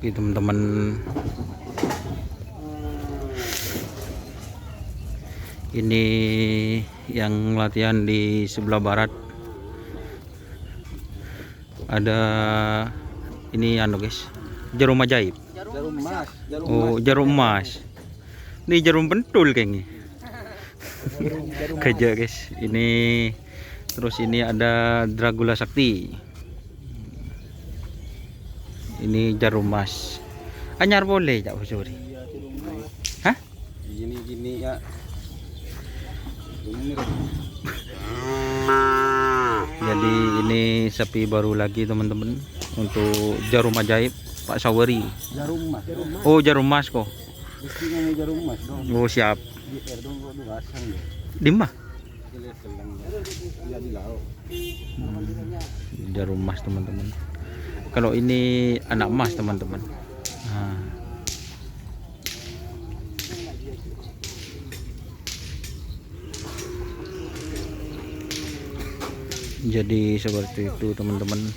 Oke teman-teman, ini yang latihan di sebelah barat. Ada ini guys, jarum ajaib. Jarum emas. Oh, jarum emas. Ini jarum pentul kayaknya. Kerja guys. Ini terus ini ada Dragula Sakti. Ini jarum emas. Anyar boleh Cak Usuri? Hah? Gini ya. Jadi ini sapi baru lagi teman-teman untuk jarum ajaib Pak Sawari. Jarum emas. Oh, jarum emas kok. Mestinya jarum emas dong. Oh, siap. Di air dong kok pasang ya. Di mah? Ya di laut. Jarum emas teman-teman. Kalau ini anak emas teman-teman. Nah. Jadi seperti itu teman-teman.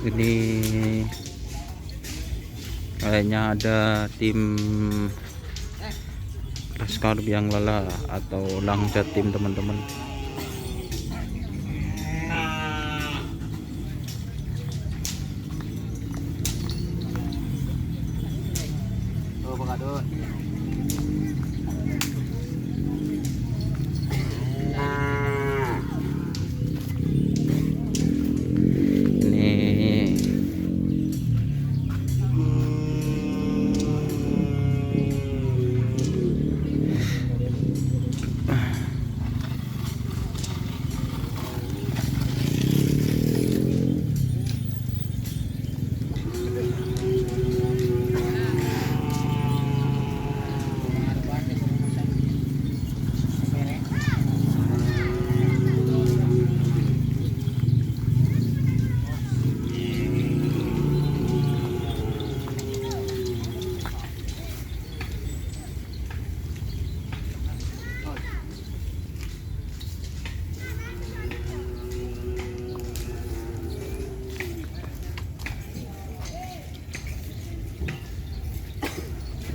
Ini kayaknya ada tim Laskar Biang Lala atau Langja tim teman-teman. Oh, pengadon.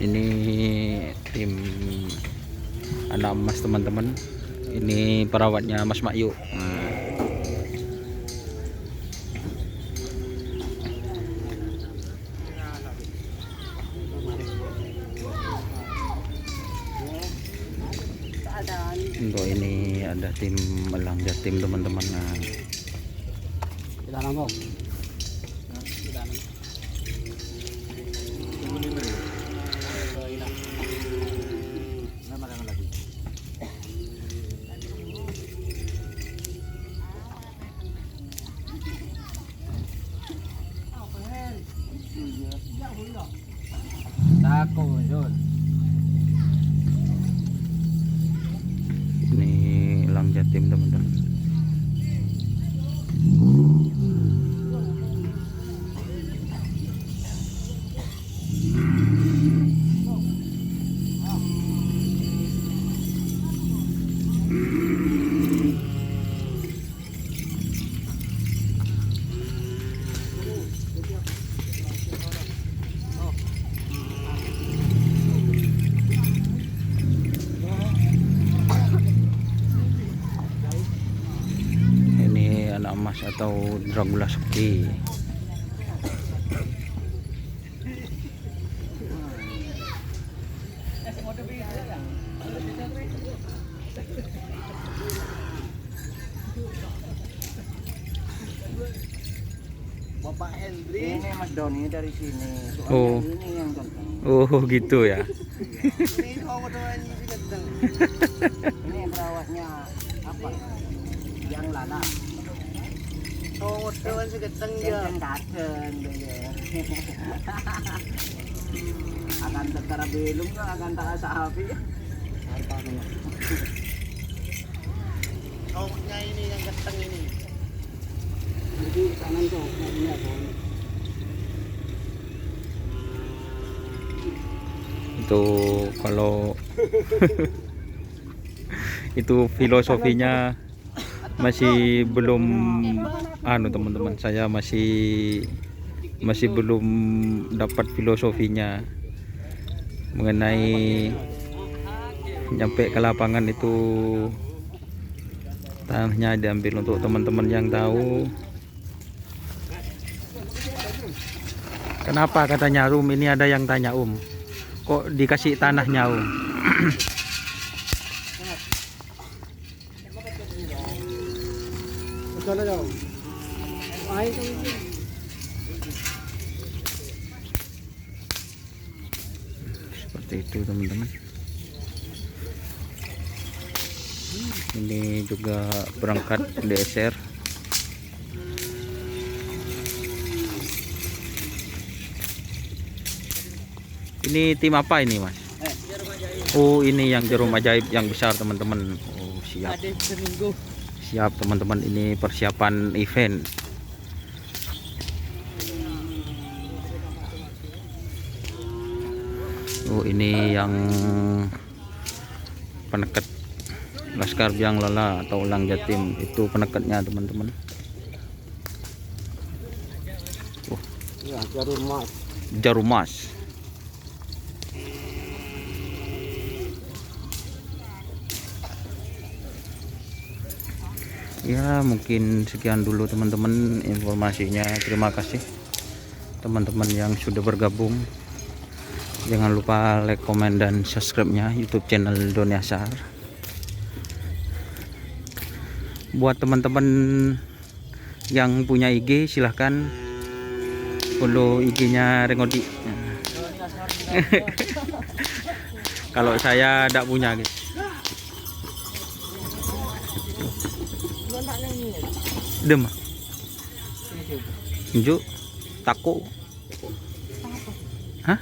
Ini tim anak emas teman-teman. Ini perawatnya Mas Makyu. Untuk ini ada tim Elang Jatim teman-teman. Nah. Ini Elang Jatim teman-teman. Anak emas atau Dragula Sakti. Bapak Hendri. Ini Mas Doni dari sini. Soalnya Oh. ini yang ganteng. Oh gitu ya. Ini doanya si ganteng. Ini perawatnya apa? Yang Lala. Oh, doan si ganteng ya. Kaden ya. Akan tetara belum kan akan tak sahabi. Apa namanya? Cowoknya ini yang ganteng ini. Jadi kanan cowoknya ini apa? Itu kalau itu filosofinya masih belum teman-teman, saya masih belum dapat filosofinya mengenai nyampe ke lapangan itu tanahnya diambil. Untuk teman-teman yang tahu kenapa katanya ini ada yang tanya kok dikasih tanahnya seperti itu teman-teman. Ini juga berangkat DSR. Ini tim apa ini mas? Oh ini yang jarum ajaib yang besar teman-teman. Oh siap. Siap teman-teman, ini persiapan event. Oh ini yang penekat Laskar Biang Lala atau Ulang Jatim, itu penekatnya teman-teman. Oh. Ya, jarum mas. Jarum mas. Ya mungkin sekian dulu teman-teman informasinya. Terima kasih teman-teman yang sudah bergabung. Jangan lupa like, komen, dan subscribe-nya YouTube channel Doni Ashar. Buat teman-teman yang punya IG silahkan follow IG-nya Rengodi. Kalau saya tidak punya guys. Dem. Tunjuk tako. Hah?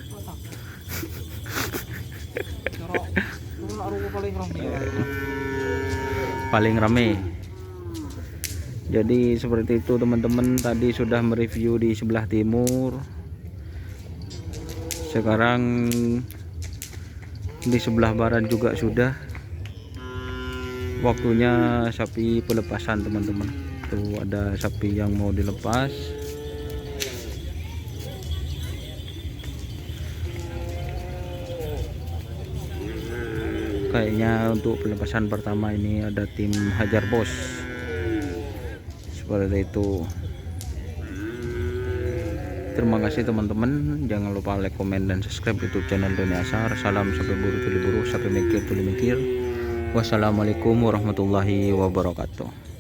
Paling rame. Jadi seperti itu teman-teman, tadi sudah mereview di sebelah timur. Sekarang di sebelah barat juga sudah. Waktunya sapi pelepasan teman-teman. Tuh ada sapi yang mau dilepas. Kayaknya untuk pelepasan pertama ini ada tim Hajar Bos. Seperti itu. Terima kasih teman-teman. Jangan lupa like, komen, dan subscribe YouTube channel Doni Ashar. Salam sapi buru tuli buru, sapi mikir tuli mikir. Wassalamualaikum warahmatullahi wabarakatuh.